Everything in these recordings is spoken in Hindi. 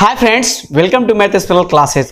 Hi friends, welcome to math special classes.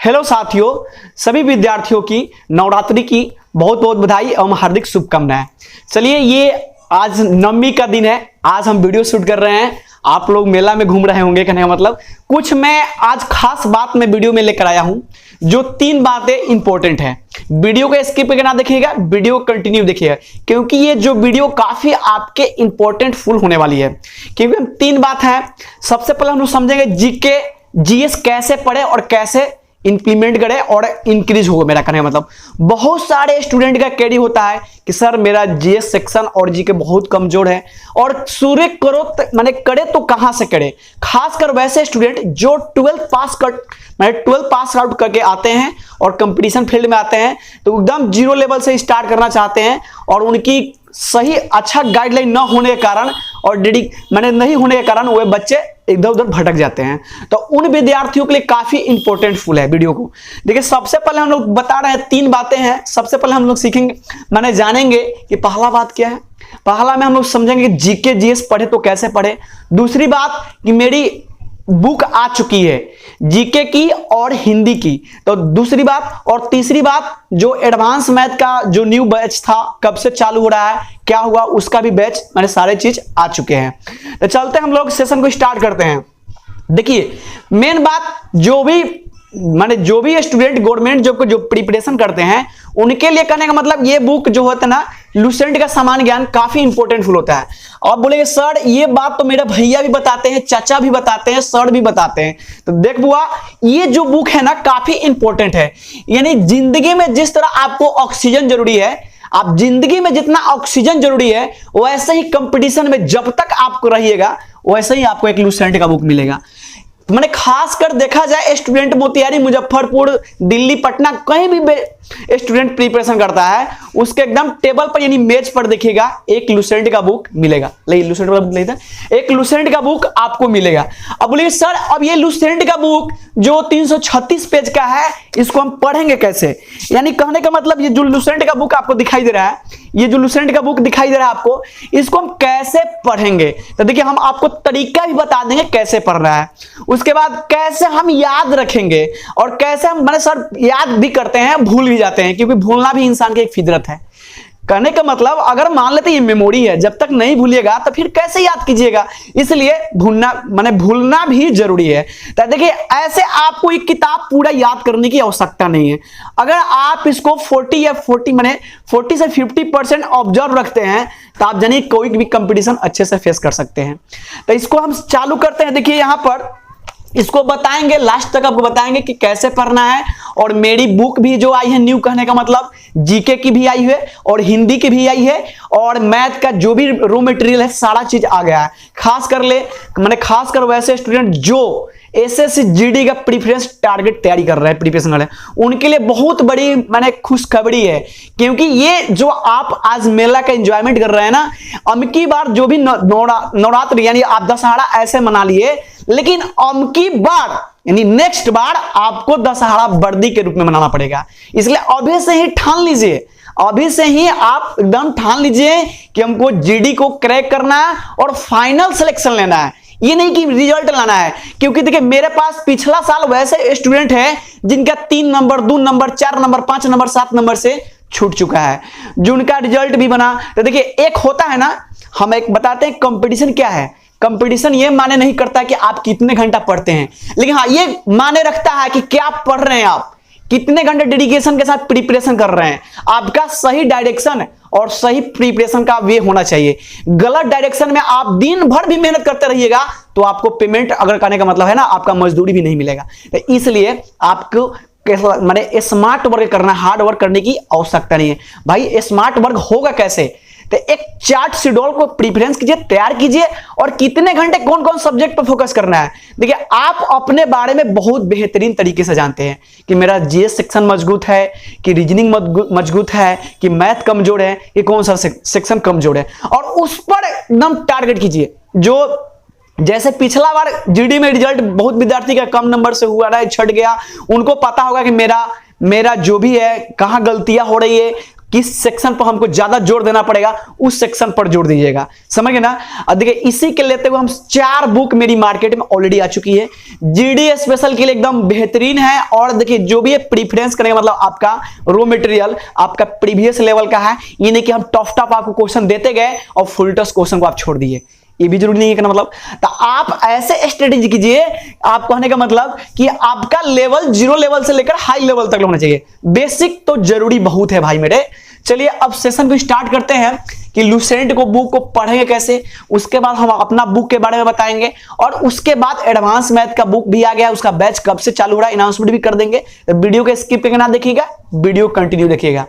Hello साथियों, सभी विद्यार्थियों की नवरात्रि की बहुत बहुत बधाई एवं हार्दिक शुभकामनाएं। चलिए, ये आज नवमी का दिन है। आज हम वीडियो शूट कर रहे हैं। आप लोग मेला में घूम रहे होंगे, कहने का मतलब कुछ मैं आज खास बात में वीडियो में लेकर आया हूं, जो 3 बातें इंपॉर्टेंट है। वीडियो को स्किप करके ना देखिएगा, वीडियो कंटिन्यू देखिएगा, क्योंकि ये जो वीडियो काफी आपके इंपॉर्टेंट फुल होने वाली है। क्योंकि हम 3 बात है। सबसे पहले हम लोग समझेंगे जीके जीएस कैसे पढ़े और कैसे इंप्लीमेंट करे और इंक्रीज होगा। मेरा कहने का मतलब बहुत सारे स्टूडेंट का क्वेरी होता है कि सर मेरा जीएस सेक्शन और जीके बहुत कमजोर है और शुरू करो माने करे तो कहां से करे। खासकर वैसे स्टूडेंट जो 12th पास आउट करके आते हैं और कंपटीशन फील्ड में आते हैं, तो एकदम जीरो लेवल से स्टार्ट करना चाहते हैं और उनकी सही अच्छा गाइडलाइन न होने के कारण और नहीं होने के कारण वे बच्चे इधर उधर भटक जाते हैं। तो उन विद्यार्थियों के लिए काफी इंपॉर्टेंट फुल है वीडियो को। देखिए, सबसे पहले हम लोग बता रहे हैं 3 बातें हैं। सबसे पहले हम लोग सीखेंगे माने जानेंगे कि पहला बात क्या है। पहला में हम लोग समझेंगे कि जीके जीएस पढ़े तो कैसे पढ़े। दूसरी बात कि मेरी बुक आ चुकी है जीके की और हिंदी की, तो दूसरी बात। और तीसरी बात, जो एडवांस मैथ का जो न्यू बैच था कब से चालू हो रहा है, क्या हुआ, उसका भी बैच मैंने सारे चीज आ चुके हैं। तो चलते हैं, हम लोग सेशन को स्टार्ट करते हैं। देखिए, मेन बात जो भी स्टूडेंट गवर्नमेंट जॉब को जो प्रिपरेशन करते हैं उनके लिए कहने का मतलब ये बुक जो होता है ना, लुसेंट का सामान्य ज्ञान काफी इंपॉर्टेंट फुल होता है। और बोलेंगे सर ये बात तो मेरे भैया भी बताते हैं, चाचा भी बताते हैं, सर भी बताते हैं। तो देख बुआ, ये जो बुक है ना काफी इंपॉर्टेंट है। यानी जिंदगी में जिस तरह आपको ऑक्सीजन जरूरी है, आप जिंदगी में जितना ऑक्सीजन जरूरी है, वैसे ही कंपटीशन में जब तक आपको रहिएगा वैसे ही आपको एक लुसेंट का बुक मिलेगा। मैंने खासकर देखा जाए स्टूडेंट मोतिहारी, मुजफ्फरपुर, दिल्ली, पटना कहीं भी स्टूडेंट प्रिपरेशन करता है, उसके एकदम टेबल पर यानी मेज पर देखिएगा एक लुसेंट का बुक मिलेगा। लुसेंट का बुक लेता एक लुसेंट का बुक आपको मिलेगा। अब बोलिए सर, अब ये लुसेंट का बुक जो 336 पेज का है, इसको हम पढ़ेंगे कैसे? यानी कहने का मतलब ये जो लुसेंट का बुक आपको दिखाई दे रहा है, ये जो लुसेंट का बुक दिखाई दे रहा है आपको, इसको हम कैसे पढ़ेंगे? तो देखिए, हम आपको तरीका भी बता देंगे कैसे पढ़ना है। उसके बाद कैसे हम याद रखेंगे और कैसे हम मैंने सर याद भी करते हैं, भूल भी जाते हैं, क्योंकि भूलना भी इंसान की एक फितरत है। कहने का मतलब अगर मान लेते ये मेमोरी है, जब तक नहीं भूलिएगा तो फिर कैसे याद कीजिएगा? इसलिए भूलना भी जरूरी है। तो देखिए, ऐसे आपको एक किताब पूरा याद करने की आवश्यकता नहीं है। अगर आप इसको 40 से 50% ऑब्जर्व रखते हैं तो आप जानिए कोई भी कंपटीशन अच्छे से फेस कर सकते हैं। तो इसको हम चालू करते हैं। देखिए, यहां पर इसको बताएंगे, लास्ट तक आपको बताएंगे कि कैसे पढ़ना है। और मेरी बुक भी जो आई है न्यू, कहने का मतलब जीके की भी आई है और हिंदी की भी आई है और मैथ का जो भी रॉ मटेरियल है सारा चीज आ गया है। खासकर वैसे स्टूडेंट जो एसएससी जीडी का प्रीफरेंस टारगेट तैयारी कर रहे हैं, प्रिपरेशन कर रहे हैं, उनके लिए बहुत बड़ी खुशखबरी है। क्योंकि ये जो आप आज मेला का एंजॉयमेंट कर रहे हैं ना, अमकी बार जो भी नवरात्र यानी आप दशहरा ऐसे मना लिए, लेकिन अमकी बार यानी नेक्स्ट बार आपको दशहरा वर्दी के रूप में मनाना पड़ेगा। इसलिए अभी से ही ठान लीजिए, अभी से ही आप एकदम ठान लीजिए कि हमको जीडी को क्रैक करना है और फाइनल सिलेक्शन लेना है। ये नहीं कि रिजल्ट लाना है। क्योंकि देखिए, मेरे पास पिछला साल वैसे स्टूडेंट हैं जिनका 3 number, 2 number, 4 number, 5 number, 7 number से छूट चुका है, जिनका रिजल्ट भी बना। तो देखिए, एक होता है ना, हम एक बताते हैं कंपटीशन क्या है। कंपटीशन ये माने नहीं करता कि आप कितने घंटा पढ़ते हैं, लेकिन हाँ ये माने रखता है कि क्या पढ़ रहे हैं, आप कितने घंटे डेडिकेशन के साथ प्रिपरेशन कर रहे हैं। आपका सही डायरेक्शन और सही प्रिपरेशन का वे होना चाहिए। गलत डायरेक्शन में आप दिन भर भी मेहनत करते रहिएगा तो आपको पेमेंट, अगर करने का मतलब है ना, आपका मजदूरी भी नहीं मिलेगा। तो इसलिए आपको स्मार्ट वर्क करना, हार्ड वर्क करने की आवश्यकता नहीं है। भाई स्मार्ट वर्क होगा कैसे? तो एक चार्ट शेड्यूल को प्रिफरेंस कीजिए, तैयार कीजिए और कितने घंटे कौन कौन सब्जेक्ट पर फोकस करना है। देखिए, आप अपने बारे में बहुत बेहतरीन तरीके से जानते हैं कि मेरा जीएस सेक्शन मजबूत है, कि रीजनिंग मजबूत है, कि मैथ कमजोर है, कि कौन सा सेक्शन कमजोर है, और उस पर एकदम टारगेट कीजिए। जो जैसे पिछला बार जीडी में रिजल्ट बहुत विद्यार्थी का कम नंबर से हुआ है, छट गया, उनको पता होगा कि मेरा जो भी है कहां गलतियां हो रही है, किस सेक्शन पर हमको ज्यादा जोर देना पड़ेगा उस सेक्शन पर जोर दीजिएगा, समझ गए ना। अब देखिए इसी के लेते हुए हम 4 बुक मेरी मार्केट में ऑलरेडी आ चुकी है, जीडी स्पेशल के लिए एकदम बेहतरीन है। और देखिए जो भी प्रीफरेंस करेंगे मतलब आपका रो मटेरियल आपका प्रीवियस लेवल का है, ये नहीं कि हम टफ आपको क्वेश्चन देते गए और फुल टफ क्वेश्चन को आप छोड़ दिए, ये भी जरूरी नहीं है कहना मतलब। तो आप ऐसे स्ट्रेटेजी कीजिए, आप कहने का मतलब कि आपका लेवल 0 लेवल से लेकर हाई लेवल तक होना चाहिए। बेसिक तो जरूरी बहुत है भाई मेरे। चलिए अब सेशन को स्टार्ट करते हैं कि लुसेंट को बुक को पढ़ेंगे कैसे, उसके बाद हम अपना बुक के बारे में बताएंगे, और उसके बाद एडवांस मैथ का बुक भी आ गया, उसका बैच कब से चालू हो रहा है अनाउंसमेंट भी कर देंगे। तो वीडियो को स्किप करके ना देखिएगा, वीडियो कंटिन्यू देखिएगा।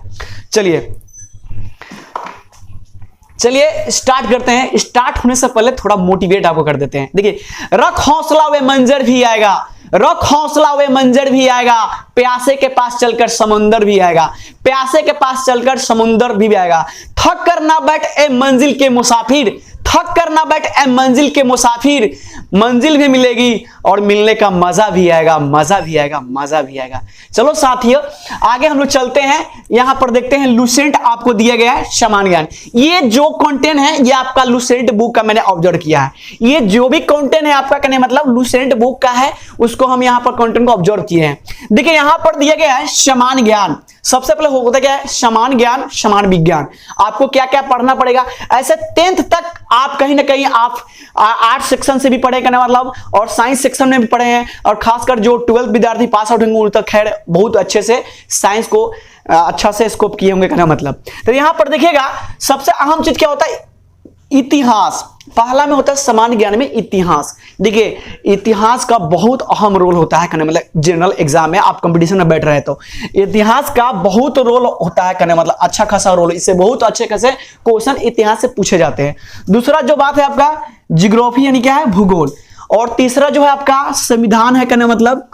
चलिए स्टार्ट करते हैं। स्टार्ट होने से पहले थोड़ा मोटिवेट आपको कर देते हैं। देखिए, रख हौसला वे मंजर भी आएगा, रख हौसला वे मंजर भी आएगा, प्यासे के पास चलकर समुंदर भी आएगा, प्यासे के पास चलकर समुंदर भी आएगा। थक कर ना बैठ ए मंजिल के मुसाफिर, थक कर ना बैठ ए मंजिल के मुसाफिर, मंजिल भी मिलेगी और मिलने का मजा भी आएगा, मजा भी आएगा, मजा भी आएगा। चलो साथियों आगे हम लोग चलते हैं। यहां पर देखते हैं लुसेंट आपको दिया गया है समान ज्ञान। ये जो कंटेंट है ये आपका लुसेंट बुक का मैंने ऑब्जर्व किया है। ये जो भी कंटेंट है आपका कहने मतलब लुसेंट बुक का है, उसको हम यहां पर कंटेंट को ऑब्जर्व किए हैं। देखिए यहां पर दिया गया है समान ज्ञान। सबसे पहले होता क्या है, समान ज्ञान समान विज्ञान। आपको क्या क्या पढ़ना पड़ेगा। ऐसे 10th तक आप कहीं ना कहीं आप आर्ट सेक्शन से भी पढ़े करने मतलब, और साइंस सेक्शन में भी पढ़े हैं, और खासकर जो 12th विद्यार्थी पास आउट होंगे उन तक खैर बहुत अच्छे से साइंस को अच्छा से स्कोप किए होंगे कहना मतलब। तो यहां पर देखिएगा सबसे अहम चीज क्या होता है, इतिहास। पहला में होता है समान ज्ञान में इतिहास। देखिए इतिहास का बहुत अहम रोल होता है कहने मतलब जनरल एग्जाम में आप कंपटीशन में बैठ रहे तो इतिहास का बहुत रोल होता है कहने मतलब अच्छा खासा रोल, इससे बहुत अच्छे खासे क्वेश्चन इतिहास से पूछे जाते हैं। दूसरा जो बात है आपका जियोग्राफी यानी क्या है भूगोल, और तीसरा जो है आपका संविधान है कहने मतलब,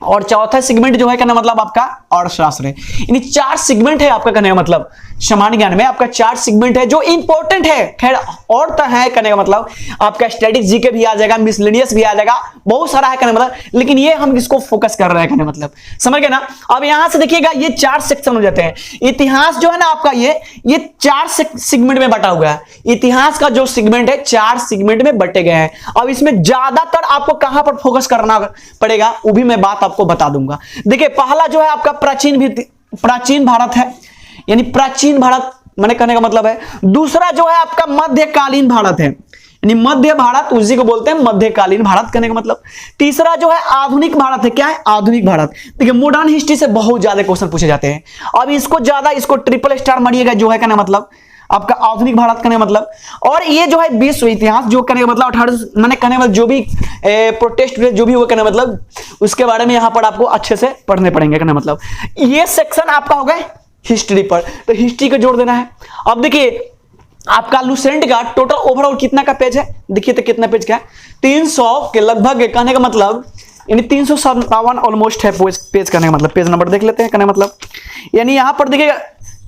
और चौथा सेगमेंट जो है कहना मतलब आपका अर्थशास्त्र है। यानी 4 सेगमेंट है आपका कहने का मतलब समान ज्ञान में आपका 4 सेगमेंट है जो इंपॉर्टेंट है। खैर और तो है कहने का मतलब आपका स्टैटिक जीके भी आ जाएगा, मिसलेनियस भी आ जाएगा, बहुत सारा है कहने मतलब, लेकिन ये हम इसको फोकस कर रहे हैं कहने मतलब, समझ गए ना। अब यहां से देखिएगा ये 4 सेक्शन हो जाते हैं। इतिहास जो है ना आपका ये 4 सेगमेंट में बटा हुआ है। इतिहास का जो सेगमेंट है 4 सेगमेंट में बटे गए हैं। अब इसमें ज्यादातर आपको कहां पर फोकस करना पड़ेगा वो भी मैं बात आपको बता दूंगा। देखिए पहला जो है आपका प्राचीन भारत है, यानी प्राचीन भारत मैंने कहने का मतलब है। दूसरा जो है आपका मध्यकालीन भारत है, यानी मध्य भारत उसी को बोलते हैं मध्यकालीन भारत कहने का मतलब। तीसरा जो है आधुनिक भारत है, क्या है आधुनिक भारत। देखिए मॉडर्न हिस्ट्री से बहुत ज्यादा क्वेश्चन पूछे जाते हैं। अब इसको ट्रिपल स्टार मारिएगा जो है कहने मतलब आपका आधुनिक भारत करने मतलब। और ये जो है विश्व इतिहास जो करने का मतलब 18 मैंने कहने मतलब जो भी प्रोटेस्ट जो भी हुआ कहने मतलब उसके बारे में यहां पर आपको अच्छे से पढ़ने पड़ेंगे कहने मतलब। ये सेक्शन आपका हो गया हिस्ट्री पर, तो हिस्ट्री को जोड़ देना है। अब देखिए आपका लुसेंट का टोटल ओवरऑल कितना का पेज है, देखिए तो कितना पेज का है 300 के लगभग कहने का मतलब, यानी 357 ऑलमोस्ट है पेज करने का मतलब। पेज नंबर देख लेते हैं कहने मतलब, यानी यहां पर देखिएगा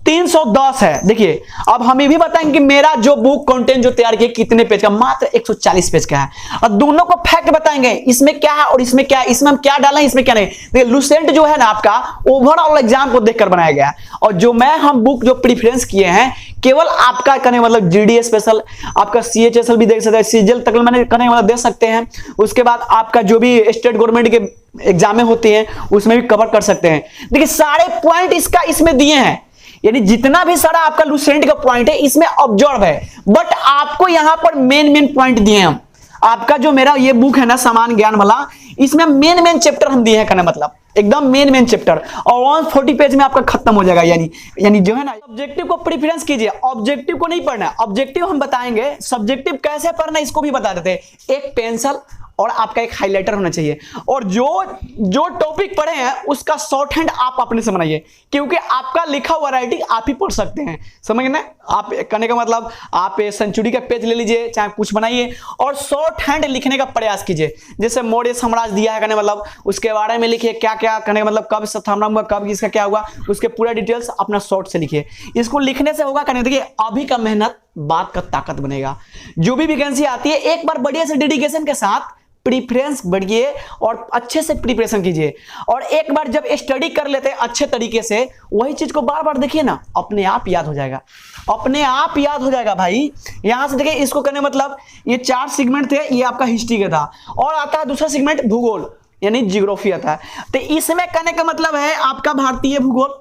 310 है। देखिए अब हम ये भी बताएंगे कि मेरा जो बुक कंटेंट जो तैयार किया कितने पेज का, मात्र 140 पेज का है। और दोनों को फैक्ट बताएंगे इसमें क्या है और इसमें क्या है, इसमें हम क्या डालें इसमें क्या नहीं। देखिए लुसेंट जो है ना आपका ओवरऑल एग्जाम को देखकर बनाया गया है, और जो हम बुक जो प्रीफरेंस किए हैं केवल आपका कहने मतलब जीडी स्पेशल, आपका सीएचएसएल भी देख सकते हैं, सीजीएल तक मैंने कहने मतलब दे सकते हैं। उसके बाद आपका जो भी स्टेट गवर्नमेंट के एग्जाम में होती है उसमें भी कवर कर सकते हैं। देखिए सारे पॉइंट इसमें दिए हैं, यानी जितना भी सारा आपका लुसेंट का पॉइंट है इसमें ऑब्जर्व है, बट आपको यहां पर मेन पॉइंट दिए हैं हम। आपका जो मेरा ये बुक है ना समान ज्ञान वाला, इसमें मेन चैप्टर हम दिए हैं कहने मतलब एकदम मेन चैप्टर, और 140 पेज में आपका खत्म हो जाएगा। यानी जो है ना ऑब्जेक्टिव को प्रेफरेंस कीजिए, ऑब्जेक्टिव को नहीं पढ़ना। ऑब्जेक्टिव हम बताएंगे, सब्जेक्टिव कैसे पढ़ना इसको भी बता देते हैं। एक पेंसिल और आपका एक हाइलाइटर होना चाहिए, और जो टॉपिक पढ़े हैं उसका शॉर्ट हैंड आप अपने से बनाइए, क्योंकि आपका लिखा हुआ राइटिंग आप ही पढ़ सकते हैं, समझ ना। आप कहने का मतलब आप सेंचुरी का पेज ले लीजिए चाहे कुछ बनाइए और शॉर्ट हैंड लिखने का प्रयास कीजिए। जैसे मौर्य साम्राज्य दिया है कहने मतलब उसके बारे में लिखिए, क्या क्या कहने का मतलब कब स्थापना हुआ, कब इसका क्या हुआ, उसके पूरा डिटेल्स अपना शॉर्ट से लिखिए। इसको लिखने से होगा कहने देखिए अभी का मेहनत बात का ताकत बनेगा। जो भी वैकेंसी आती है एक बार बढ़िया से डेडिकेशन के साथ प्रीफरेंस बढ़िए और अच्छे से प्रिपरेशन कीजिए। और एक बार जब स्टडी कर लेते हैं अच्छे तरीके से, वही चीज को बार बार देखिए ना, अपने आप याद हो जाएगा, अपने आप याद हो जाएगा भाई। यहां से देखिए, इसको करने मतलब ये 4 सेगमेंट थे, ये आपका हिस्ट्री का था, और आता है दूसरा सेगमेंट भूगोल यानी ज्योग्राफी आता है। तो इसमें करने का मतलब है आपका भारतीय भूगोल,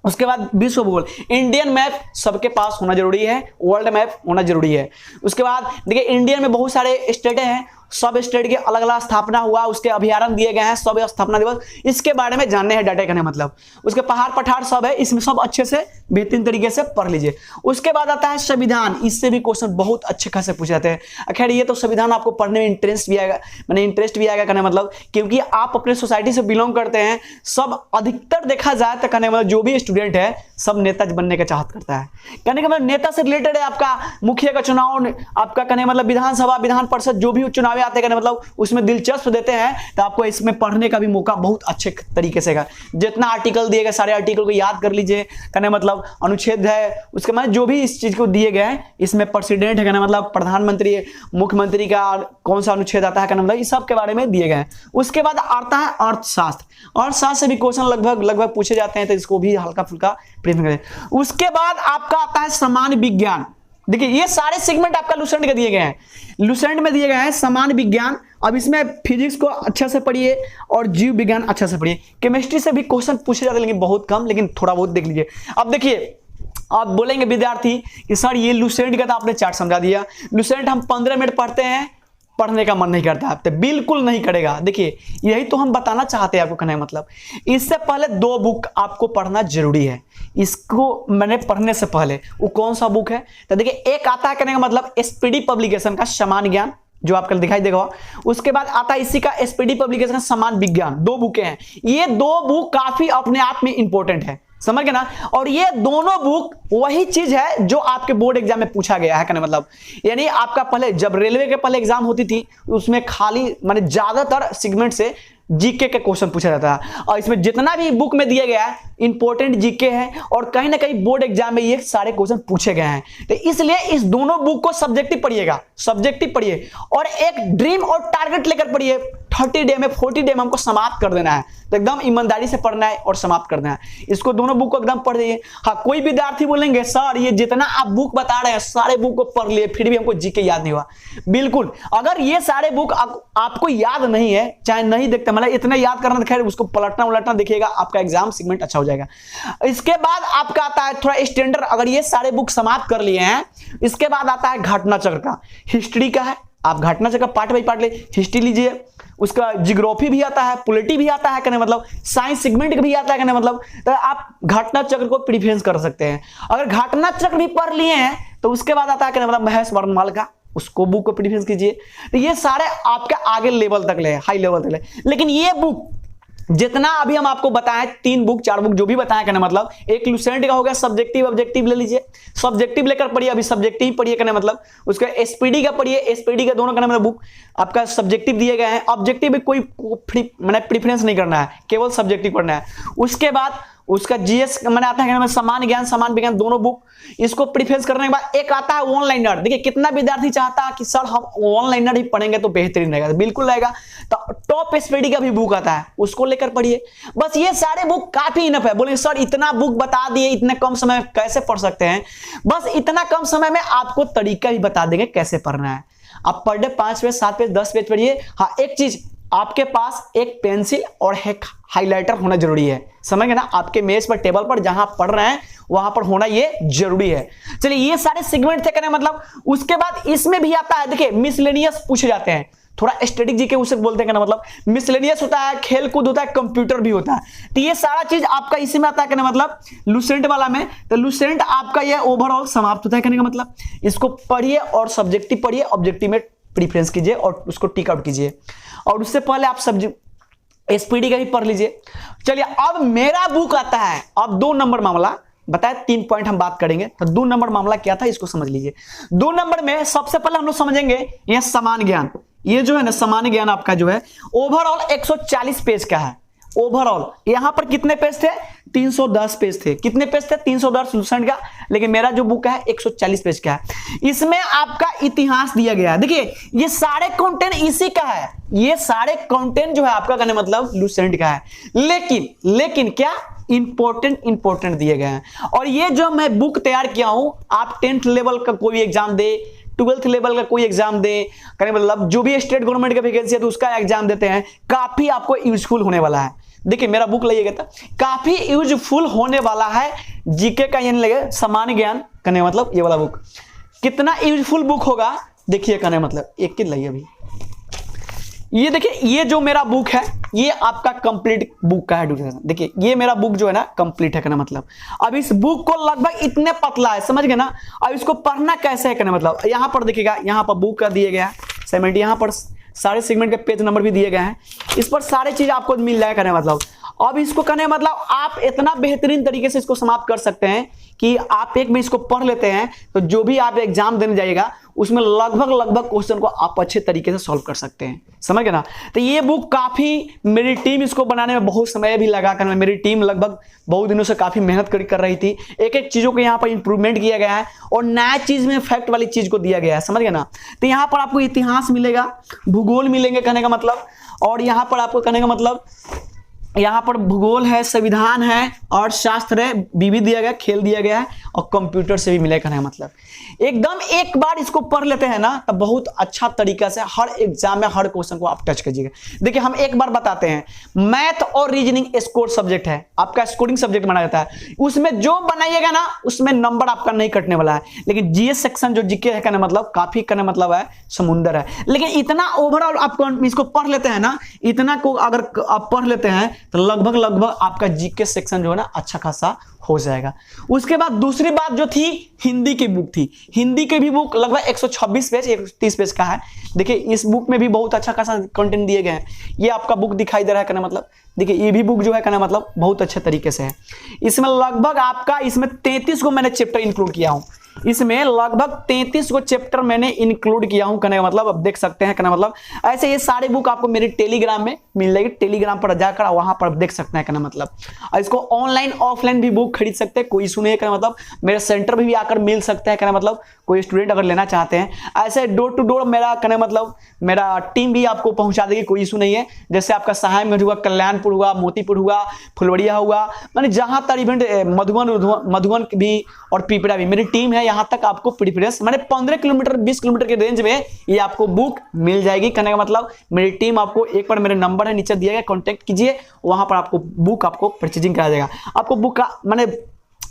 उसके बाद विश्व भूगोल, इंडियन मैप सबके पास होना जरूरी है, वर्ल्ड मैप होना जरूरी है। उसके बाद देखिए, इंडियन में बहुत सारे स्टेट हैं, सब स्टेट के अलग अलग स्थापना हुआ, उसके अभ्यारण्य दिए गए हैं, सब स्थापना दिवस, इसके बारे में जानने हैं, डाटा करने मतलब। उसके पहाड़ पठार सब है, इसमें सब अच्छे से बेहतरीन तरीके से पढ़ लीजिए। उसके बाद आता है संविधान, इससे भी क्वेश्चन बहुत अच्छे खासे पूछे जाते हैं। खैर ये तो संविधान आपको पढ़ने में इंटरेस्ट भी आएगा, मैंने इंटरेस्ट भी आएगा करने मतलब, क्योंकि आप अपने सोसाइटी से बिलोंग करते हैं। सब अधिकतर देखा जाए तो करने मतलब जो भी स्टूडेंट है सब नेता बनने का चाहत करता है। कहने का मतलब नेता से रिलेटेड है आपका मुखिया का चुनाव, आपका कहने मतलब विधानसभा विधान परिषद जो भी चुनाव आते हैं मतलब उसमें दिलचस्प देते हैं, तो आपको इसमें पढ़ने का भी मौका बहुत अच्छे तरीके से है। जितना आर्टिकल दिए गए सारे आर्टिकल को याद कर लीजिए, कहने मतलब अनुच्छेद है, उसके बाद जो भी इस चीज को दिए गए हैं, इसमें प्रेसिडेंट है कहने मतलब प्रधानमंत्री मुख्यमंत्री का कौन सा अनुच्छेद आता है कहने मतलब, इस सब के बारे में दिए गए हैं। उसके बाद आता है अर्थशास्त्र, अर्थशास्त्र से भी क्वेश्चन लगभग पूछे जाते हैं, तो इसको भी हल्का फुल्का प्रिपेयर करें। उसके बाद आपका आता है सामान्य विज्ञान। देखिए ये सारे सेगमेंट आपका लुसेंट के दिए गए हैं, लुसेंट में दिए गए हैं सामान्य विज्ञान। अब इसमें फिजिक्स को अच्छे से पढ़िए और जीव विज्ञान अच्छे से पढ़िए। केमिस्ट्री से भी क्वेश्चन पूछे जाते हैं, लेकिन बहुत कम, लेकिन थोड़ा बहुत देख लीजिए। अब देखिए, आप बोलेंगे विद्यार्थी कि सर ये लुसेंट का तो आपने चार्ट समझा दिया, लुसेंट हम 15 मिनट पढ़ते हैं, पढ़ने का मन नहीं करता, तो बिल्कुल नहीं करेगा। देखिए यही तो हम बताना चाहते हैं आपको, कहने मतलब इससे पहले 2 बुक आपको पढ़ना जरूरी है। इसको मैंने पढ़ने से पहले वो कौन सा बुक है, तो देखिए एक आता है कहने का मतलब एसपीडी पब्लिकेशन का सामान्य ज्ञान, जो आपको दिखाई देगा। उसके बाद आता है इसी का एसपीडी पब्लिकेशन का सामान्य विज्ञान। 2 बुकें हैं, ये 2 बुक काफी अपने आप में इंपॉर्टेंट है, समझ गए ना। और ये दोनों बुक वही चीज है जो आपके बोर्ड एग्जाम में पूछा गया है, कहने मतलब यानी आपका पहले जब रेलवे के पहले एग्जाम होती थी, उसमें खाली माने ज्यादातर सेगमेंट से जीके के क्वेश्चन पूछा जाता है, और इसमें जितना भी बुक में दिया गया है इंपॉर्टेंट जीके है, और कहीं ना कहीं बोर्ड एग्जाम में ये सारे क्वेश्चन पूछे गए हैं। तो इसलिए इस दोनों बुक को सब्जेक्टिव पढ़िएगा, सब्जेक्टिव पढ़िए, और एक ड्रीम और टारगेट लेकर पढ़िए। 30 डे में 40 डे में हमको समाप्त कर देना है, तो एकदम ईमानदारी से पढ़ना है और समाप्त करना है। इसको दोनों बुक को एकदम पढ़ लीजिए। हाँ, कोई विद्यार्थी बोलेंगे सर ये जितना आप बुक बता रहे हैं सारे बुक को पढ़ लिए, फिर भी हमको जीके याद नहीं हुआ। बिल्कुल, अगर ये सारे बुक आपको याद नहीं है, चाहे नहीं देखते, मतलब इतना याद करना, खैर उसको पलटना उलटना देखिएगा, आपका एग्जाम सेगमेंट अच्छा हो जाएगा। इसके बाद आपका आता है थोड़ा स्टैंडर्ड, अगर ये सारे बुक समाप्त कर लिए हैं, इसके बाद आता है घटना चक्र का, हिस्ट्री का है, आप घटना चक्र पार्ट बाई पार्ट ले हिस्ट्री लीजिए। उसका जियोग्राफी भी आता है, पॉलिटी भी आता है, कहने मतलब साइंस सेगमेंट भी आता है, कहने मतलब, तो आप घटना चक्र को प्रिफरेंस कर सकते हैं। अगर घटना चक्र भी पढ़ लिए हैं तो उसके बाद आता है कहने मतलब महेश वर्णमाल का, उसको बुक को प्रिफरेंस कीजिए। तो ये सारे आपके आगे लेवल तक ले, हाई लेवल तक ले। लेकिन ये बुक जितना अभी हम आपको बताएं, 3 बुक 4 बुक जो भी बताएं, कहने मतलब एक लुसेंट का हो गया, सब्जेक्टिव ऑब्जेक्टिव ले लीजिए, सब्जेक्टिव लेकर पढ़िए, अभी सब्जेक्टिव पढ़िए, कहने मतलब उसका एसपीडी का पढ़िए, एसपीडी का दोनों कहने मतलब बुक आपका सब्जेक्टिव दिए गए हैं। ऑब्जेक्टिव में कोई मैंने प्रिफरेंस नहीं करना है, केवल सब्जेक्टिव पढ़ना है। उसके बाद उसका जीएस मैंने आता है सामान्य ज्ञान सामान्य विज्ञान, दोनों बुक इसको प्रिफरेंस करने के बाद एक आता है ऑनलाइनर। देखिए कितना विद्यार्थी चाहता है कि सर हम ऑनलाइनर ही पढ़ेंगे तो बेहतरीन रहेगा, तो बिल्कुल रहेगा। तो टॉप स्पीडी का भी बुक आता है, उसको लेकर पढ़िए। बस ये सारे बुक काफी इनफ है। बोले सर इतना बुक बता दिए, इतने कम समय में कैसे पढ़ सकते हैं? बस इतना कम समय में आपको तरीका भी बता देंगे कैसे पढ़ना है। आप per day 5 page 7 page 10 page पढ़िए। हाँ, एक चीज आपके पास एक पेंसिल और एक हाइलाइटर होना जरूरी है, समझ गए ना। आपके मेज पर टेबल पर जहां पढ़ रहे हैं वहां पर होना ये जरूरी है। चलिए ये सारे सेगमेंट थे कहने मतलब। उसके बाद इसमें भी आता है, देखिए मिसलेनियस पूछे जाते हैं, थोड़ा स्टैटिक जीके उसे बोलते हैं, मतलब मिसलेनियस होता है, खेल कूद होता है, कंप्यूटर भी होता है। तो ये सारा चीज आपका इसी में आता है, कहने मतलब लुसेंट वाला में। तो लुसेंट आपका ये ओवरऑल समाप्त होता है, कहने का मतलब इसको पढ़िए और सब्जेक्टिव पढ़िए, ऑब्जेक्टिव में प्रिफरेंस कीजिए और उसको टिक आउट कीजिए। और उससे पहले आप एसपीडी का भी पढ़ लीजिए। चलिए अब मेरा बुक आता है, अब 2 नंबर मामला बताए, 3 पॉइंट हम बात करेंगे। तो 2 नंबर मामला क्या था इसको समझ लीजिए। 2 नंबर में सबसे पहले हम लोग समझेंगे ये सामान्य ज्ञान। ये जो है ना सामान्य ज्ञान आपका जो है ओवरऑल 140 पेज का है। ओवरऑल यहां पर कितने पेज थे? 310 पेज थे। कितने पेज थे? 310 लूसेंट का। लेकिन मेरा जो बुक है 140 पेज का है। इसमें आपका इतिहास दिया गया है। देखिए ये सारे कंटेंट इसी का है, ये सारे कंटेंट जो है आपका कहने मतलब लूसेंट का है। लेकिन क्या इंपॉर्टेंट दिए गए हैं। और ये जो मैं बुक तैयार किया हूं, आप 10th लेवल का कोई एग्जाम दे, 12th लेवल का कोई एग्जाम दे, कहने मतलब जो भी स्टेट गवर्नमेंट का वैकेंसी है तो उसका एग्जाम देते हैं, काफी आपको यूजफुल होने वाला है। देखिए मेरा बुक लाइएगा तो काफी यूजफुल होने वाला है। जीके का यानी लगे सामान्य ज्ञान कहने मतलब ये वाला बुक कितना यूजफुल बुक होगा देखिए। कहने मतलब एक के लाइए अभी ये देखिए, ये जो मेरा बुक है ये आपका कंप्लीट बुक का है ड्यूरेशन। देखिए ये मेरा बुक जो है ना कंप्लीट है कहना मतलब। अब इस बुक को लगभग इतने पतला है, समझ गए ना। अब इसको पढ़ना कैसे है कहना मतलब, यहां पर देखिएगा, यहां पर बुक का दिया गया है सेगमेंट, यहां पर सारे सेगमेंट के पेज नंबर भी दिए गए हैं। इस पर सारी चीज आपको मिल जाएगा कहने मतलब। अब इसको कहने मतलब आप इतना बेहतरीन तरीके से इसको समाप्त कर सकते हैं कि आप एक में इसको पढ़ लेते हैं तो जो भी आप एग्जाम देने जाइएगा उसमें लगभग क्वेश्चन को आप अच्छे तरीके से सॉल्व कर सकते हैं, समझ गए ना। तो ये बुक काफी, मेरी टीम इसको बनाने में बहुत समय भी लगा कर, मेरी टीम लगभग बहुत दिनों से काफी मेहनत कर रही थी। एक चीजों को यहाँ पर इंप्रूवमेंट किया गया है और नया चीज में फैक्ट वाली चीज को दिया गया है, समझ गए ना। तो यहाँ पर आपको इतिहास मिलेगा, भूगोल मिलेंगे कहने का मतलब, और यहाँ पर आपको कहने का मतलब यहाँ पर भूगोल है, संविधान है और शास्त्र है, बीवी दिया गया, खेल दिया गया है और कंप्यूटर से भी मिलेगा कहने का मतलब। एकदम एक बार इसको पढ़ लेते हैं ना तो बहुत अच्छा तरीका से हर एग्जाम में हर क्वेश्चन को आप टच कीजिएगा। देखिए हम एक बार बताते हैं, मैथ और रीजनिंग स्कोर सब्जेक्ट है, आपका स्कोरिंग सब्जेक्ट माना जाता है। उसमें जो बनाइएगा ना उसमें नंबर आपका नहीं कटने वाला है। लेकिन जीएस सेक्शन जो जीके है कहने मतलब काफी कहने मतलब है समुंदर है। लेकिन इतना ओवरऑल आपको इसको पढ़ लेते हैं ना, इतना को अगर आप पढ़ लेते हैं तो लगभग आपका जीके सेक्शन जो है ना अच्छा खासा हो जाएगा। उसके बाद दूसरी बात जो थी, हिंदी की बुक थी। हिंदी की भी बुक लगभग 126 पेज 130 पेज का है। देखिए इस बुक में भी बहुत अच्छा खासा कंटेंट दिए गए हैं। ये आपका बुक दिखाई दे रहा है कहना मतलब, देखिए ये भी बुक जो है कहना मतलब बहुत अच्छे तरीके से है। इसमें लगभग आपका इसमें 33 को मैंने चैप्टर इंक्लूड किया हूं। इसमें लगभग 33 को चैप्टर मैंने इंक्लूड किया हूं कहने का मतलब, अब देख सकते हैं कहना मतलब। ऐसे ये सारे बुक आपको मेरे टेलीग्राम में मिल जाएगी, टेलीग्राम पर जाकर वहां पर देख सकते हैं कहना मतलब। इसको ऑनलाइन ऑफलाइन भी बुक खरीद सकते हैं, कोई इशू नहीं है कहना मतलब। मेरे सेंटर में भी आकर मिल सकते हैं कहना मतलब, कोई स्टूडेंट अगर लेना चाहते हैं। ऐसे डोर टू डोर मेरा कहने मतलब मेरा टीम भी आपको पहुंचा देगी, कोई इशू नहीं है। जैसे आपका सहाय में हुआ, कल्याणपुर हुआ, मोतीपुर हुआ, फुलवड़िया हुआ, मैंने जहां तर इवेंट मधुबन भी और पिपरा भी, मेरी टीम है। यहां तक आपको प्रेफरेंस मैंने 15 किलोमीटर 20 किलोमीटर के रेंज में ये आपको बुक मिल जाएगी कहने का मतलब। मेरी टीम आपको एक बार मेरे नंबर है नीचे दिया गया, कांटेक्ट कीजिए, वहां पर आपको बुक आपको परचेजिंग करा जाएगा। आपको बुक का मैंने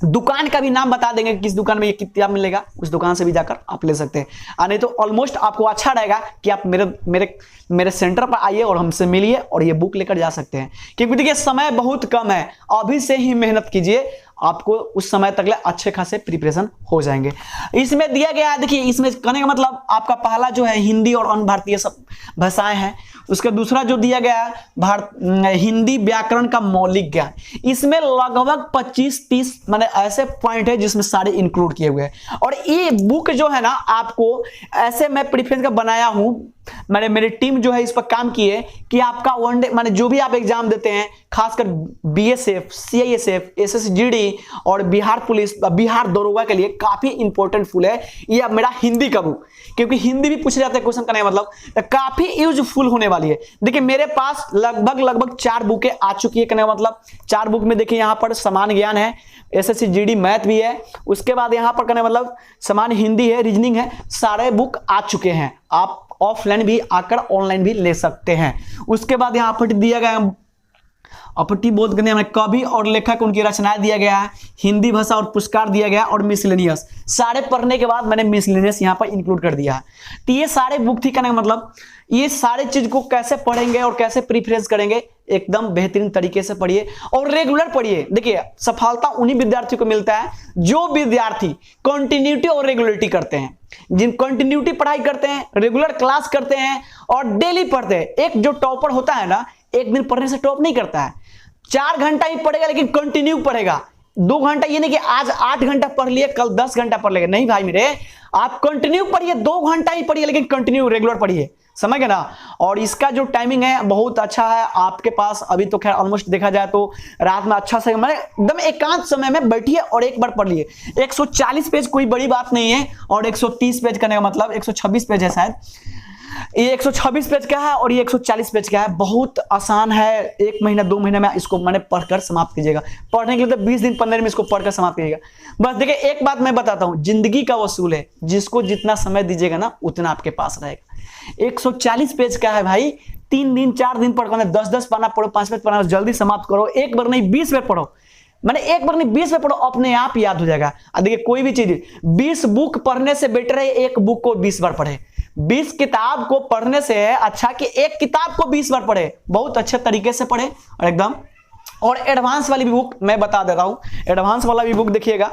दुकान का भी नाम बता देंगे, किस दुकान में ये कितना मिलेगा, उस दुकान से भी जाकर आप ले सकते हैं। नहीं तो ऑलमोस्ट आपको अच्छा रहेगा कि आप मेरे सेंटर पर आइए और हमसे मिलिए और ये बुक लेकर जा सकते हैं। क्योंकि देखिए समय बहुत कम है, अभी से ही मेहनत कीजिए, आपको उस समय तक अच्छे खासे प्रिपरेशन हो जाएंगे। इसमें दिया गया है, देखिए इसमें कहने का मतलब आपका पहला जो है हिंदी और अन्य भारतीय सब भाषाएं हैं। उसका दूसरा जो दिया गया है हिंदी व्याकरण का मौलिक ज्ञान। इसमें लगभग 25-30 माने ऐसे पॉइंट है जिसमें सारे इंक्लूड किए हुए हैं। और ये बुक जो है ना आपको ऐसे मैं प्रिफरेंस का बनाया हूं, मैंने मेरी टीम जो है इस पर काम की है कि आपका वनडे माने जो भी आप एग्जाम देते हैं, खासकर बीएसएफ, सीआईएसएफ, एसएसजीडी और बिहार पुलिस, बिहार दरोगा के लिए काफी इंपॉर्टेंट फुल है ये मेरा हिंदी का बुक। क्योंकि हिंदी भी पूछे जाते हैं क्वेश्चन करने का मतलब, काफी यूजफुल होने वाली है। देखिए मेरे पास लगभग 4 बुकें आ चुकी है कहने का मतलब। 4 बुक में देखिए यहाँ पर समान ज्ञान है, एसएसजीडी मैथ भी है, उसके बाद यहाँ पर कहने मतलब समान हिंदी है, रीजनिंग है, सारे बुक आ चुके हैं। आप ऑफलाइन भी आकर ऑनलाइन भी ले सकते हैं। उसके बाद यहाँ पर दिया गया अपटी बोध करने में कवि और लेखक उनकी रचनाएं दिया गया है, हिंदी भाषा और पुरस्कार दिया गया और मिसलेनियस। सारे पढ़ने के बाद मैंने मिसलेनियस यहाँ पर इंक्लूड कर दिया है। तो ये सारे बुक थी कहने का मतलब, ये सारे चीज को कैसे पढ़ेंगे और कैसे प्रिफरेंस करेंगे, एकदम बेहतरीन तरीके से पढ़िए और रेगुलर पढ़िए। देखिए सफलता उन्हीं विद्यार्थियों को मिलता है जो विद्यार्थी कंटिन्यूटी और रेगुलरिटी करते हैं। जिन कंटिन्यूटी पढ़ाई करते हैं, रेगुलर क्लास करते हैं और डेली पढ़ते हैं। एक जो टॉपर होता है ना, एक दिन पढ़ने से टॉप नहीं करता है, 4 घंटा ही पढ़ेगा लेकिन कंटिन्यू पढ़ेगा। 2 घंटा ये नहीं कि आज 8 घंटा पढ़ लिए कल 10 घंटा पढ़ लेगा, नहीं भाई मेरे, आप कंटिन्यू पढ़िए, 2 घंटा ही पढ़िए लेकिन कंटिन्यू रेगुलर पढ़िए, समझ गए ना। और इसका जो टाइमिंग है बहुत अच्छा है आपके पास। अभी तो खैर ऑलमोस्ट देखा जाए तो रात में अच्छा से मैंने एकदम एकांत समय में बैठिए और एक बार पढ़ लिए। 140 पेज कोई बड़ी बात नहीं है, और 130 पेज करने का मतलब 126 पेज है शायद। ये 126 पेज का है और ये 140 पेज का है। बहुत आसान है, 1 महीना 2 महीने में इसको मैंने पढ़कर समाप्त कीजिएगा। पढ़ने के लिए तो 20 दिन 15 दिन में इसको पढ़कर समाप्त कीजिएगा। बस देखिए एक बात मैं बताता हूं, जिंदगी का वसूल है, जिसको जितना समय दीजिएगा ना उतना आपके पास रहेगा। 140 पेज का है भाई, 3 दिन 4 दिन पढ़कर 10-10 पन्ना पढ़ो, 5-5 पन्ना जल्दी समाप्त करो। एक बार नहीं 20 बार पढ़ो, मैंने एक बार नहीं 20 बार पढ़ो, अपने आप याद हो जाएगा। देखिए कोई भी चीज 20 बुक पढ़ने से बेटर है एक बुक को 20 बार पढ़े। 20 किताब को पढ़ने से अच्छा कि एक किताब को 20 बार पढ़े। बहुत अच्छे तरीके से पढ़े और एकदम। और एडवांस वाली भी बुक मैं बता दे रहा हूं, एडवांस वाला भी बुक देखिएगा।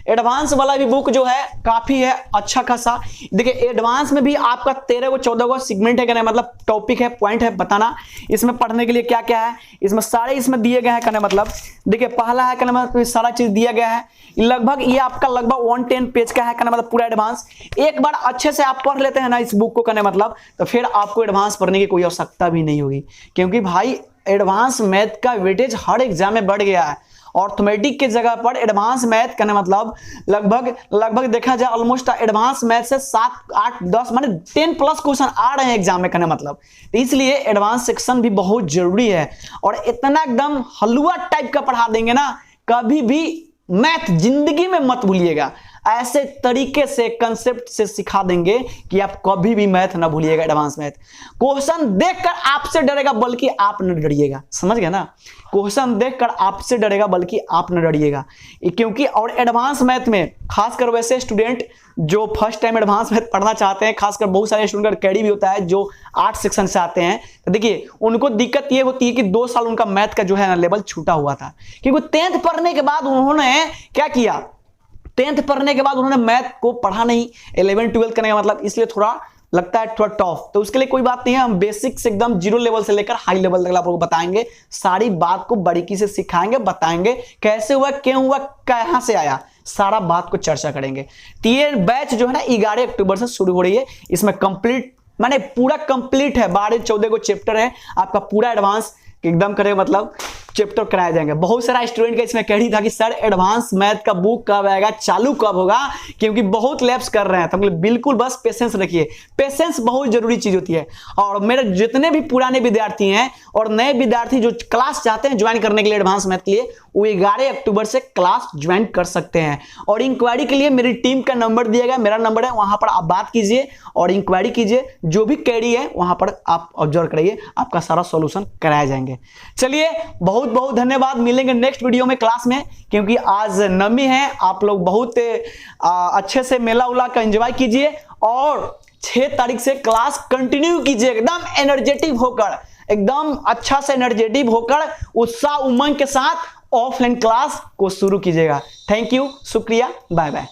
एडवांस वाला भी बुक जो है काफी है अच्छा खासा। देखिए एडवांस में भी आपका 13 को 14 को सेगमेंट है, कहने मतलब टॉपिक है, पॉइंट है बताना इसमें पढ़ने के लिए क्या क्या है। इसमें सारे इसमें दिए गए हैं, कहने मतलब देखिए पहला है कहने मतलब सारा चीज दिया गया है। लगभग ये आपका लगभग 110 पेज का है, कहने मतलब पूरा एडवांस। एक बार अच्छे से आप पढ़ लेते हैं ना इस बुक को, कहने मतलब तो फिर आपको एडवांस पढ़ने की कोई आवश्यकता भी नहीं होगी। क्योंकि भाई एडवांस मैथ का वेटेज हर एग्जाम में बढ़ गया है। ऑर्थोमेटिक के जगह पर एडवांस मैथ करने मतलब लगभग देखा जाए ऑलमोस्ट एडवांस मैथ से 7 8 10 माने 10+ क्वेश्चन आ रहे हैं एग्जाम में, करने मतलब। तो इसलिए एडवांस सेक्शन भी बहुत जरूरी है। और इतना एकदम हलवा टाइप का पढ़ा देंगे ना, कभी भी मैथ जिंदगी में मत भूलिएगा। ऐसे तरीके से कंसेप्ट से सिखा देंगे कि आप कभी भी मैथ ना भूलिएगा। एडवांस मैथ क्वेश्चन देखकर आपसे डरेगा बल्कि आप न डरिएगा, समझ गए ना। क्वेश्चन देखकर आपसे डरेगा बल्कि आप न डरिएगा। क्योंकि और एडवांस मैथ में खासकर वैसे स्टूडेंट जो फर्स्ट टाइम एडवांस मैथ पढ़ना चाहते हैं, खासकर बहुत सारे स्टूडेंट का कैडी भी होता है जो 8 सेक्शन से आते हैं, तो देखिए उनको दिक्कत ये होती है कि 2 साल उनका मैथ का जो है ना लेवल छूटा हुआ था। क्योंकि 10th पढ़ने के बाद उन्होंने क्या किया, 10th पढ़ने के बाद उन्होंने मैथ को पढ़ा नहीं, 11 12 करने का मतलब, इसलिए थोड़ा लगता है थोड़ा टफ। तो उसके लिए कोई बात नहीं है, हम बेसिक से एकदम 0 लेवल से लेकर हाई लेवल तक आपको बताएंगे। सारी बात को बारीकी से सिखाएंगे, बताएंगे कैसे हुआ, क्यों हुआ, कहां से आया, सारा बात को चर्चा करेंगे। तो ये बैच जो है ना 11 अक्टूबर से शुरू हो रही है। इसमें कंप्लीट माने पूरा कंप्लीट है, 12-14 को चैप्टर है आपका, पूरा एडवांस एकदम करे मतलब चैप्टर कराए जाएंगे। बहुत सारा स्टूडेंट का इसमें कही था कि सर एडवांस मैथ का बुक कब आएगा, चालू कब होगा, क्योंकि बहुत लैप्स कर रहे हैं। तो बिल्कुल बस पेशेंस रखिए, पेशेंस बहुत जरूरी चीज होती है। और मेरे जितने भी पुराने विद्यार्थी हैं और नए विद्यार्थी जो क्लास चाहते हैं ज्वाइन करने के लिए एडवांस मैथ के लिए, वो 11 अक्टूबर से क्लास ज्वाइन कर सकते हैं। और इंक्वायरी के लिए मेरी टीम का नंबर दिया गया, मेरा नंबर है, वहां पर आप बात कीजिए और इंक्वायरी कीजिए। जो भी क्वेरी है वहां पर आप ऑब्जर्व करिए, आपका सारा सॉल्यूशन कराए जाएंगे। चलिए बहुत बहुत धन्यवाद, मिलेंगे नेक्स्ट वीडियो में क्लास में। क्योंकि आज नवमी है, आप लोग बहुत अच्छे से मेला उला का एंजॉय कीजिए और 6 तारीख से क्लास कंटिन्यू कीजिए एकदम एनर्जेटिक होकर, एकदम अच्छा से एनर्जेटिक होकर उत्साह उमंग के साथ ऑफलाइन क्लास को शुरू कीजिएगा। थैंक यू, शुक्रिया, बाय बाय।